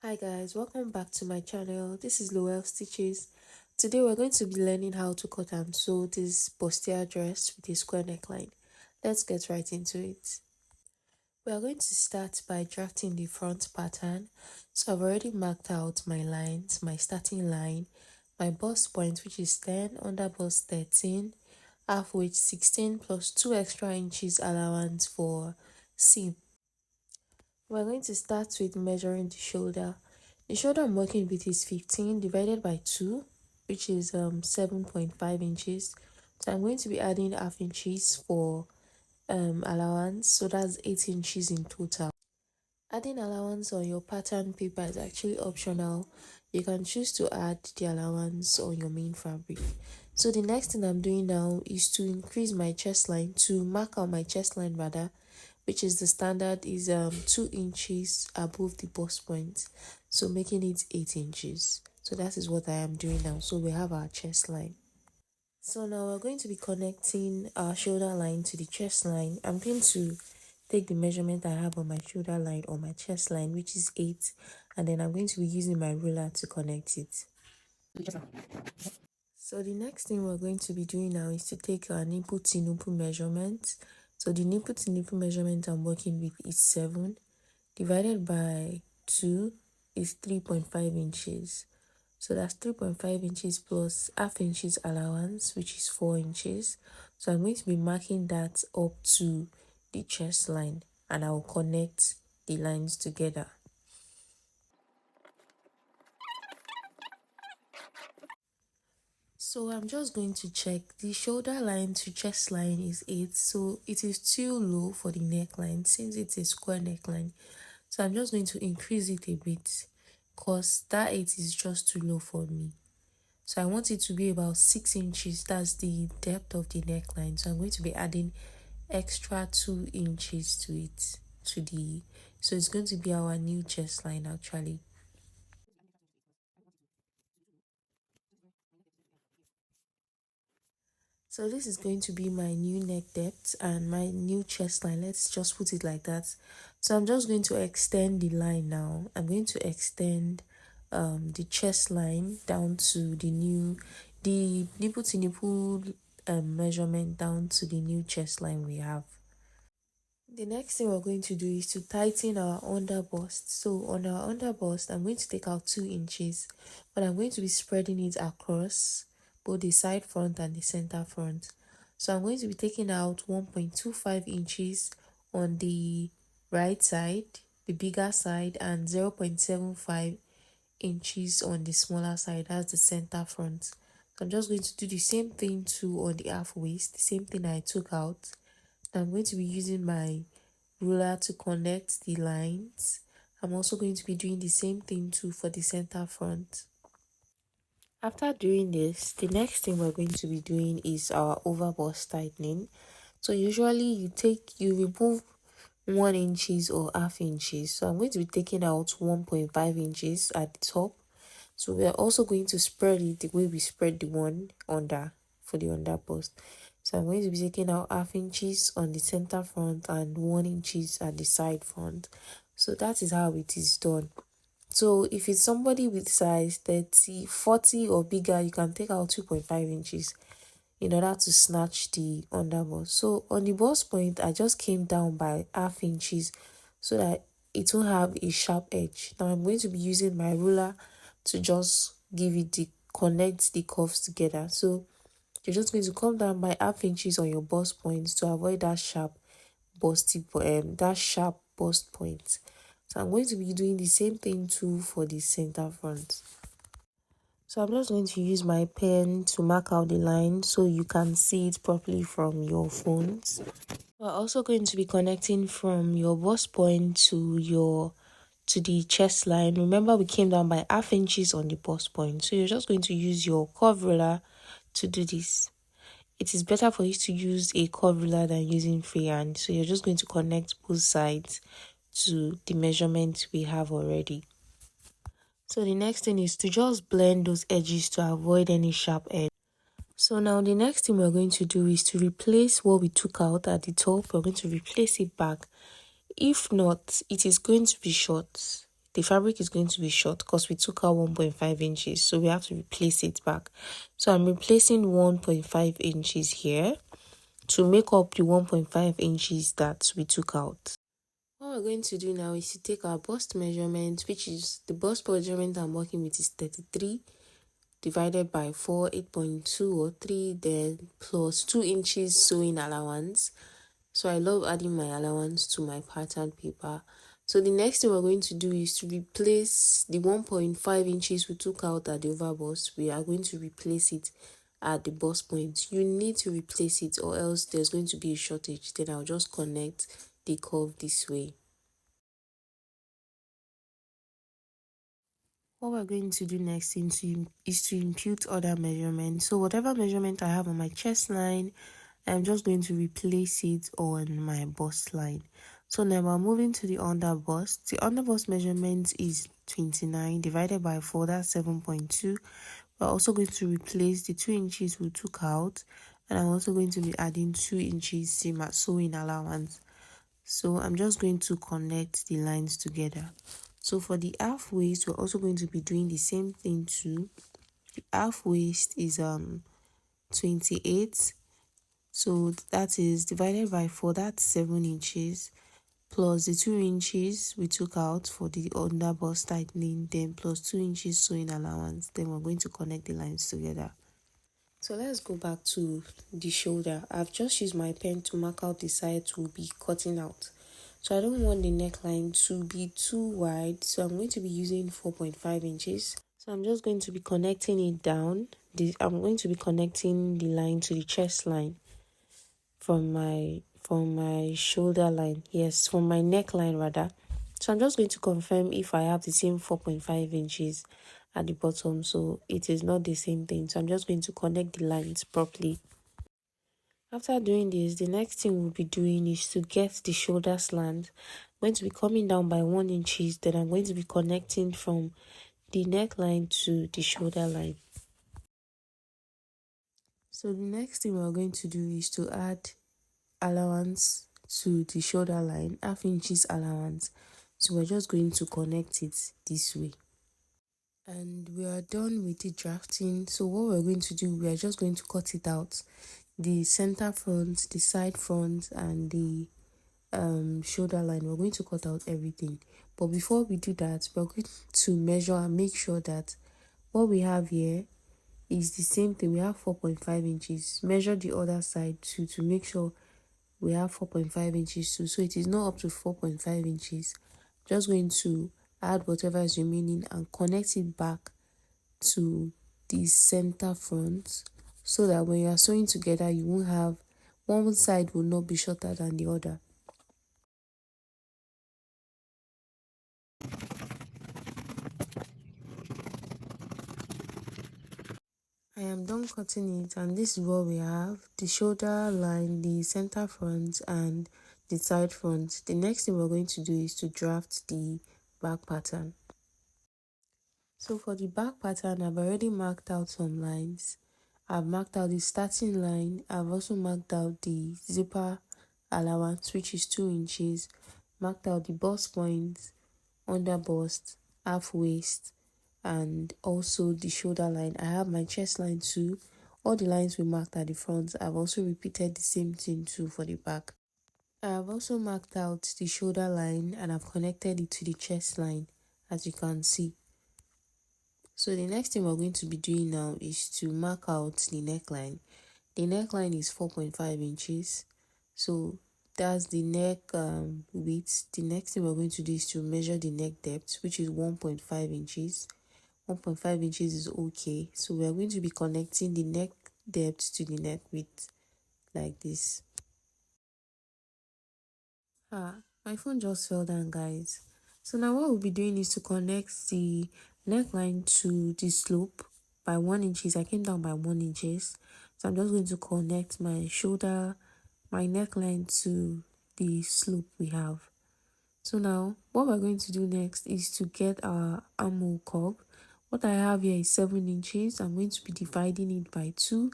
Hi guys, welcome back to my channel. This is Lowell Stitches. Today we're going to be learning how to cut and sew this bustier dress with a square neckline. Let's get right into it. We are going to start by drafting the front pattern. So I've already marked out my lines, my starting line, my bust point which is 10, under bust 13, half width 16 plus 2 extra inches allowance for seam. We're going to start with measuring the shoulder. The shoulder I'm working with is 15 divided by 2, which is 7.5 inches. So I'm going to be adding half inches for allowance, so that's 8 inches in total. Adding allowance on your pattern paper is actually optional. You can choose to add the allowance on your main fabric. So the next thing I'm doing now is to increase my chest line, to mark out my chest line rather, which is the standard is 2 inches above the bust point, so making it 8 inches. So that is what I am doing now. So we have our chest line. So now we're going to be connecting our shoulder line to the chest line. I'm going to take the measurement I have on my shoulder line or my chest line, which is 8, and then I'm going to be using my ruler to connect it. So the next thing we're going to be doing now is to take our nipple to nipple measurement. So the nipple to nipple measurement I'm working with is 7 divided by 2 is 3.5 inches. So that's 3.5 inches plus half inches allowance, which is 4 inches. So I'm going to be marking that up to the chest line, and I will connect the lines together. So I'm just going to check the shoulder line to chest line is 8, so it is too low for the neckline since it's a square neckline. So I'm just going to increase it a bit because that 8 is just too low for me. So I want it to be about 6 inches. That's the depth of the neckline. So I'm going to be adding extra 2 inches to it. So it's going to be our new chest line actually. So this is going to be my new neck depth and my new chest line. Let's just put it like that. So I'm just going to extend the line now. I'm going to extend the chest line down to the nipple to nipple measurement down to the new chest line we have. The next thing we're going to do is to tighten our under bust. So on our under bust, I'm going to take out 2 inches, but I'm going to be spreading it across both the side front and the center front. So I'm going to be taking out 1.25 inches on the right side, the bigger side, and 0.75 inches on the smaller side, that's the center front. So I'm just going to do the same thing too on the half waist, the same thing I took out. I'm going to be using my ruler to connect the lines. I'm also going to be doing the same thing too for the center front. After doing this, the next thing we're going to be doing is our over bust tightening. So usually you remove 1 inches or half inches. So I'm going to be taking out 1.5 inches at the top. So we are also going to spread it the way we spread the one under for the under bust. So I'm going to be taking out half inches on the center front and 1 inches at the side front. So that is how it is done. So if it's somebody with size 30, 40 or bigger, you can take out 2.5 inches in order to snatch the under bust. So on the bust point, I just came down by half inches so that it won't have a sharp edge. Now I'm going to be using my ruler to just connect the curves together. So you're just going to come down by half inches on your bust points to avoid that sharp bust point. So I'm going to be doing the same thing too for the center front. So I'm just going to use my pen to mark out the line so you can see it properly from your phones. We're also going to be connecting from your bust point to the chest line. Remember, we came down by half inches on the bust point. So you're just going to use your curve ruler to do this. It is better for you to use a curve ruler than using freehand. So you're just going to connect both sides to the measurement we have already. So the next thing is to just blend those edges to avoid any sharp edge. So now the next thing we're going to do is to replace what we took out at the top. We're going to replace it back. If not, it is going to be short. the fabric is going to be short because we took out 1.5 inches, so we have to replace it back. So I'm replacing 1.5 inches here to make up the 1.5 inches that we took out. What we're going to do now is to take our bust measurement, which is the bust measurement I'm working with is 33 divided by 4, 8.2 or 3, then plus 2 inches sewing allowance. So I love adding my allowance to my pattern paper. So the next thing we're going to do is to replace the 1.5 inches we took out at the over bust. We are going to replace it at the bust point. You need to replace it or else there's going to be a shortage. Then I'll just connect the curve this way. What we're going to do next is to impute other measurements. So whatever measurement I have on my chest line, I'm just going to replace it on my bust line. So now we're moving to the under bust. The under bust measurement is 29 divided by 4, that's 7.2. We're also going to replace the 2 inches we took out, and I'm also going to be adding 2 inches sewing allowance. So I'm just going to connect the lines together. So for the half waist, we're also going to be doing the same thing too. The half waist is 28. So that is divided by 4, that's 7 inches, plus the 2 inches we took out for the under bust tightening, then plus 2 inches sewing allowance. Then we're going to connect the lines together. So let's go back to the shoulder. I've just used my pen to mark out the sides we'll be cutting out. So I don't want the neckline to be too wide, so I'm going to be using 4.5 inches. So I'm just going to be connecting it down. I'm going to be connecting the line to the chest line from my shoulder line. Yes, from my neckline rather. So I'm just going to confirm if I have the same 4.5 inches at the bottom. So it is not the same thing. So I'm just going to connect the lines properly. After doing this, the next thing we'll be doing is to get the shoulder slant. I'm going to be coming down by 1 inches. Then I'm going to be connecting from the neckline to the shoulder line. So the next thing we're going to do is to add allowance to the shoulder line, half inches allowance. So we're just going to connect it this way. And we are done with the drafting. So what we're going to do, we are just going to cut it out. The center front, the side front, and the shoulder line, we're going to cut out everything. But before we do that, we're going to measure and make sure that what we have here is the same thing. We have 4.5 inches. Measure the other side too to make sure we have 4.5 inches too. So it is not up to 4.5 inches. Just going to add whatever is remaining and connect it back to the center front, so that when you are sewing together, you won't have one side will not be shorter than the other. I am done cutting it, and this is what we have: the shoulder line, the center front, and the side front. The next thing we're going to do is to draft the back pattern. So for the back pattern, I've already marked out some lines. I've marked out the starting line. I've also marked out the zipper allowance, which is 2 inches. Marked out the bust points, under bust, half waist, and also the shoulder line. I have my chest line too. All the lines we marked at the front, I've also repeated the same thing too for the back. I have also marked out the shoulder line and I've connected it to the chest line, as you can see. So the next thing we're going to be doing now is to mark out the neckline. The neckline is 4.5 inches. So that's the neck width. The next thing we're going to do is to measure the neck depth, which is 1.5 inches. 1.5 inches is okay. So we are going to be connecting the neck depth to the neck width like this. My phone just fell down, guys. So now what we'll be doing is to connect the neckline to the slope by 1 inches. I came down by 1 inches. So I'm just going to connect my shoulder, my neckline to the slope we have. So now what we're going to do next is to get our armhole curve. What I have here is 7 inches. I'm going to be dividing it by 2.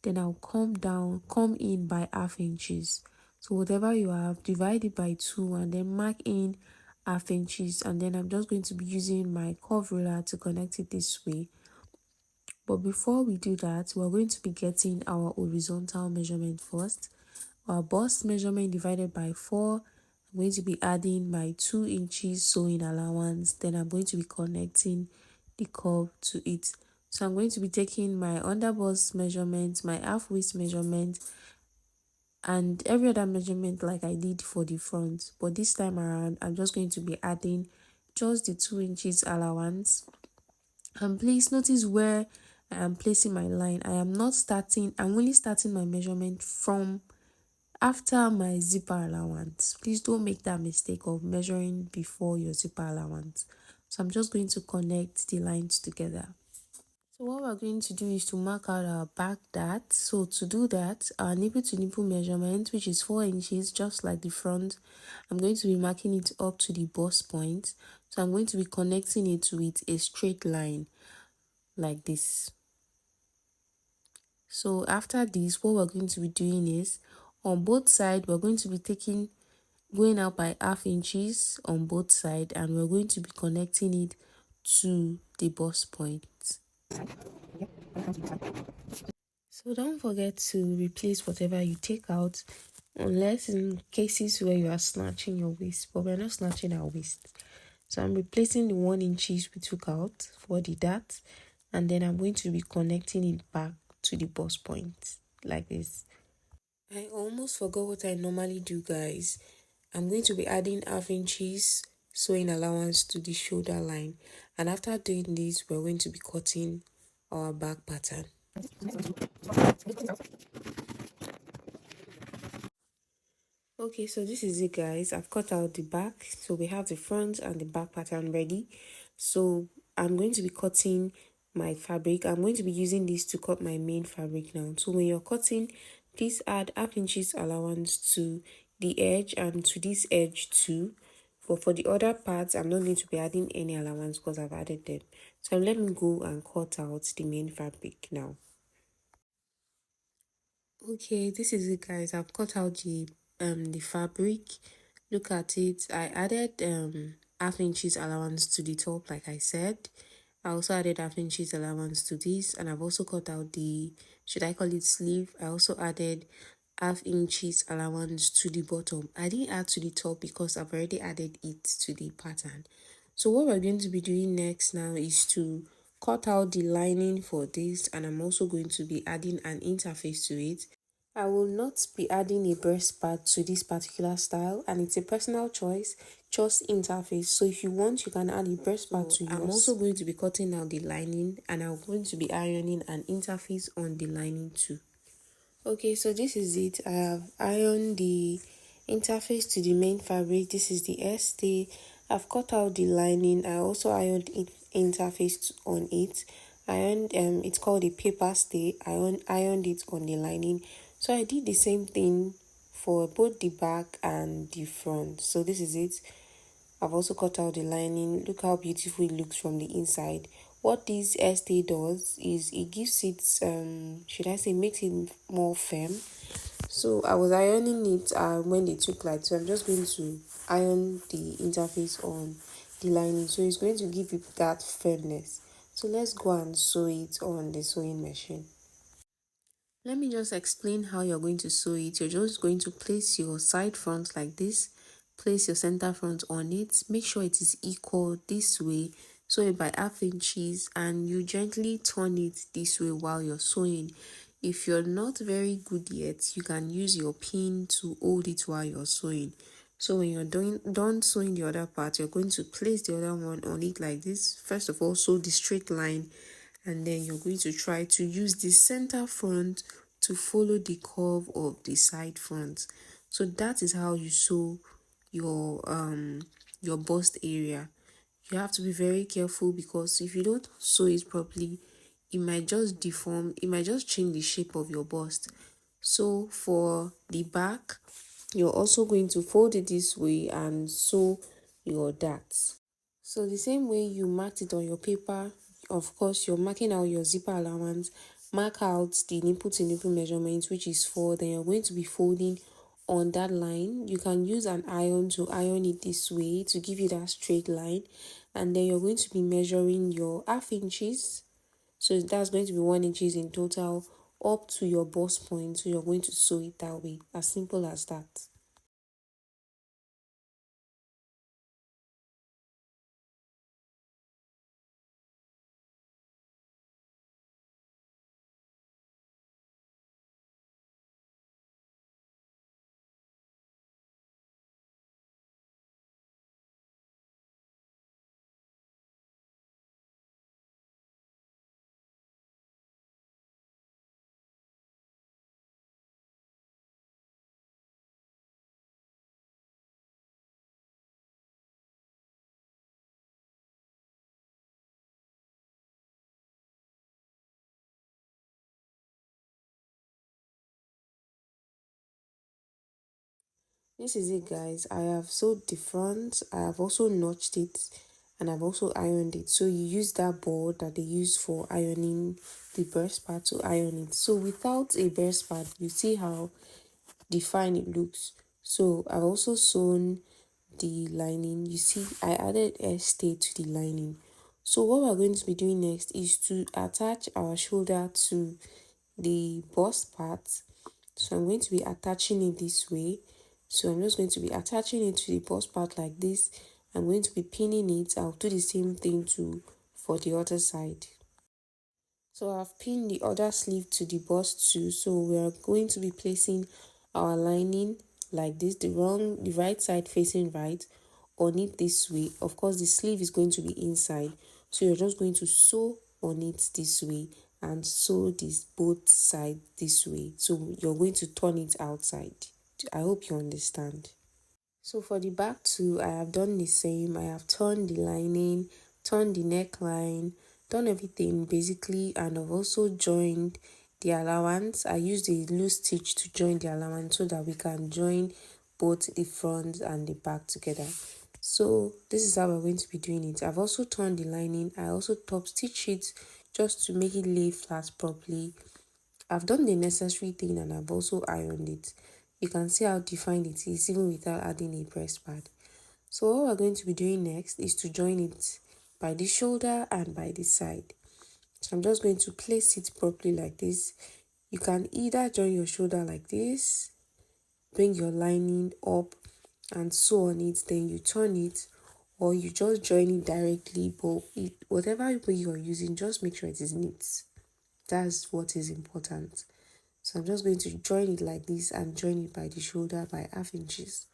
Then I'll come in by half inches. So whatever you have, divide it by 2 and then mark in half inches, and then I'm just going to be using my curve ruler to connect it this way. But before we do that, we're going to be getting our horizontal measurement first. Our bust measurement divided by 4. I'm going to be adding my 2 inches sewing allowance. Then I'm going to be connecting the curve to it. So I'm going to be taking my under bust measurement, my half waist measurement, and every other measurement like I did for the front. But this time around, I'm just going to be adding just the 2 inches allowance. And please notice where I am placing my line. I'm only starting my measurement from after my zipper allowance. Please don't make that mistake of measuring before your zipper allowance. So I'm just going to connect the lines together. So what we're going to do is to mark out our back dart. So to do that, our nipple to nipple measurement, which is 4 inches, just like the front, I'm going to be marking it up to the bust point. So I'm going to be connecting it with a straight line like this. So after this, what we're going to be doing is on both sides, we're going to be going out by half inches on both sides, and we're going to be connecting it to the bust point. So don't forget to replace whatever you take out, unless in cases where you are snatching your waist, but we're not snatching our waist. So I'm replacing the 1 inches we took out for the dart, and then I'm going to be connecting it back to the bust point like this. I almost forgot what I normally do, guys. I'm going to be adding half inches sewing allowance to the shoulder line, and after doing this, we're going to be cutting our back pattern. Okay, so this is it, guys. I've cut out the back, so we have the front and the back pattern ready. So I'm going to be cutting my fabric. I'm going to be using this to cut my main fabric now. So when you're cutting, please add half inches allowance to the edge and to this edge too. But for the other parts, I'm not going to be adding any allowance because I've added them. So let me go and cut out the main fabric now. Okay, this is it, guys. I've cut out the fabric. Look at it. I added half inches allowance to the top, like I said. I also added half inches allowance to this, and I've also cut out the, should I call it sleeve? I also added half inches allowance to the bottom. I didn't add to the top because I've already added it to the pattern. So what we're going to be doing next now is to cut out the lining for this, and I'm also going to be adding an interface to it. I will not be adding a breast part to this particular style, and it's a personal choice, just interface. So if you want, you can add a breast part to yours. I'm also going to be cutting out the lining, and I'm going to be ironing an interface on the lining too. Okay, so this is it. I have ironed the interface to the main fabric. This is the stay. I've cut out the lining. I also ironed interface on it. It's called a paper stay. I ironed it on the lining. So I did the same thing for both the back and the front. So this is it. I've also cut out the lining. Look how beautiful it looks from the inside. What this stay does is it gives it should I say, makes it more firm. So I was ironing it when they took light, so I'm just going to iron the interface on the lining, so it's going to give it that firmness. So let's go and sew it on the sewing machine. Let me just explain how you're going to sew it. You're just going to place your side front like this, place your center front on it, make sure it is equal this way, sew it by half inches, and you gently turn it this way while you're sewing. If you're not very good yet, you can use your pin to hold it while you're sewing. So when you're done sewing the other part, you're going to place the other one on it like this. First of all, sew the straight line, and then you're going to try to use the center front to follow the curve of the side front. So that is how you sew your bust area. You have to be very careful, because if you don't sew it properly, it might just deform, it might just change the shape of your bust. So for the back, you're also going to fold it this way and sew your darts. So the same way you marked it on your paper, of course, you're marking out your zipper allowance, mark out the nipple to nipple measurement, which is 4. Then you're going to be folding on that line. You can use an iron to iron it this way to give you that straight line, and then you're going to be measuring your half inches, so that's going to be 1 inches in total, up to your bust point. So you're going to sew it that way, as simple as that. This is it, guys. I have sewed the front, I have also notched it, and I've also ironed it. So you use that board that they use for ironing the breast part to iron it. So without a breast part, you see how defined it looks. So I've also sewn the lining. You see, I added a stay to the lining. So what we're going to be doing next is to attach our shoulder to the bust part. So I'm going to be attaching it this way. So I'm just going to be attaching it to the bust part like this. I'm going to be pinning it. I'll do the same thing too for the other side. So I've pinned the other sleeve to the bust too. So we are going to be placing our lining like this, the right side facing right, on it this way. Of course, the sleeve is going to be inside. So you're just going to sew on it this way and sew this both side this way. So you're going to turn it outside. I hope you understand. So for the back too, I have done the same. I have turned the lining, turned the neckline, done everything basically, and I've also joined the allowance. I used a loose stitch to join the allowance so that we can join both the front and the back together. So this is how we're going to be doing it. I've also turned the lining. I also top stitch it just to make it lay flat properly. I've done the necessary thing and I've also ironed it. You can see how defined it is even without adding a breast pad. So what we're going to be doing next is to join it by the shoulder and by the side. So I'm just going to place it properly like this. You can either join your shoulder like this, bring your lining up and sew on it, then you turn it, or you just join it directly. But whatever way you're using, just make sure it is neat. That's what is important. So I'm just going to join it like this and join it by the shoulder by half inches.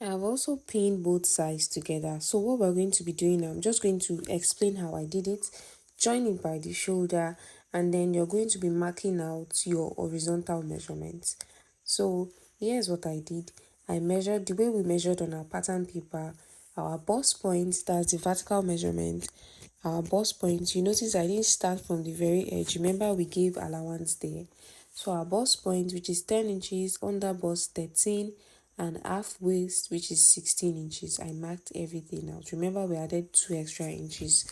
I have also pinned both sides together. So what we're going to be doing now, I'm just going to explain how I did it. Join it by the shoulder, and then you're going to be marking out your horizontal measurements. So here's what I did. I measured the way we measured on our pattern paper, our bust point, that's the vertical measurement. Our bust point, you notice I didn't start from the very edge. Remember we gave allowance there. So our bust point, which is 10 inches, under bust 13, and half waist, which is 16 inches. I marked everything out. Remember we added 2 extra inches.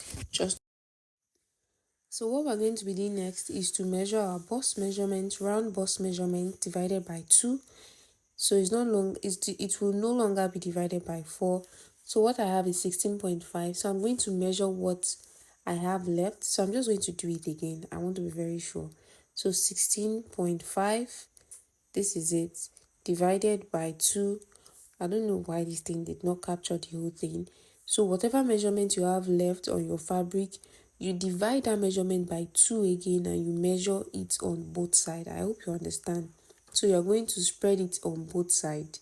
So what we're going to be doing next is to measure our bust measurement, round bust measurement divided by 2. So it will no longer be divided by 4. So what I have is 16.5. So I'm going to measure what I have left. So I'm just going to do it again. I want to be very sure. So 16.5, this is it, divided by 2. I don't know why this thing did not capture the whole thing. So whatever measurement you have left on your fabric, you divide that measurement by 2 again and you measure it on both sides. I hope you understand. So you're going to spread it on both sides.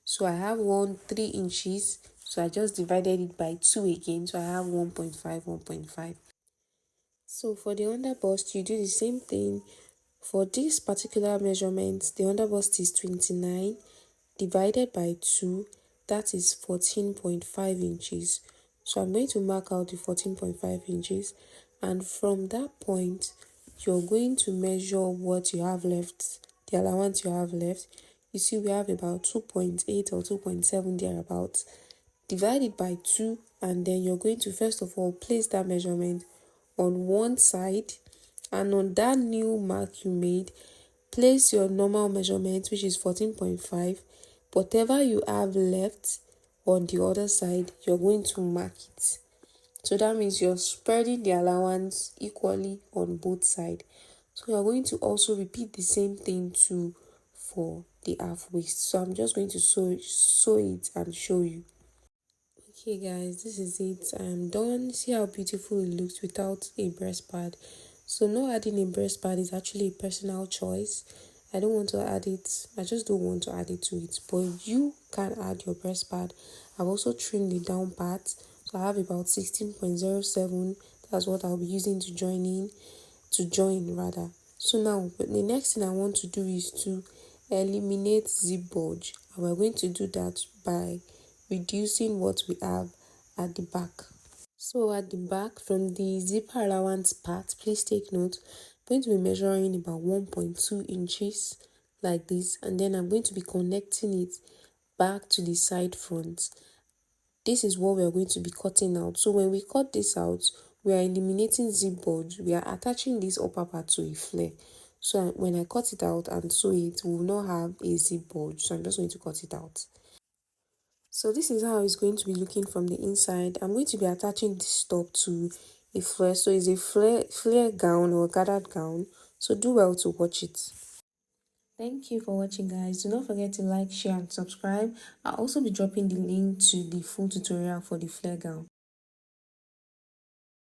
So I have 3 inches. So I just divided it by 2 again. So I have 1.5, 1.5. So for the under bust, you do the same thing. For this particular measurement, the under bust is 29 divided by 2, that is 14.5 inches. So I'm going to mark out the 14.5 inches, and from that point you're going to measure what you have left, the allowance you have left. You see we have about 2.8 or 2.7 thereabouts. Divide it by 2, and then you're going to first of all place that measurement on one side, and on that new mark you made, place your normal measurement, which is 14.5. Whatever you have left on the other side, you're going to mark it. So that means you're spreading the allowance equally on both sides. So you're going to also repeat the same thing too for the half waist. So I'm just going to sew it and show you. Okay guys, this is it. I'm done. See how beautiful it looks without a breast pad. So not adding a breast pad is actually a personal choice. I don't want to add it. I just don't want to add it to it. But you can add your breast pad. I've also trimmed the down part. So I have about 16.07. That's what I'll be using to join rather. So now the next thing I want to do is to eliminate zip bulge. And we're going to do that by reducing what we have at the back. So at the back from the zipper allowance part, please take note, I'm going to be measuring about 1.2 inches like this, and then I'm going to be connecting it back to the side front. This is what we are going to be cutting out. So when we cut this out, we are eliminating zip bulge. We are attaching this upper part to a flare. So when I cut it out and sew it, we will not have a zip bulge. So I'm just going to cut it out. So this is how it's going to be looking from the inside. I'm going to be attaching this top to a flare. So it's a flare gown or gathered gown. So do well to watch it. Thank you for watching guys. Do not forget to like, share and subscribe. I'll also be dropping the link to the full tutorial for the flare gown.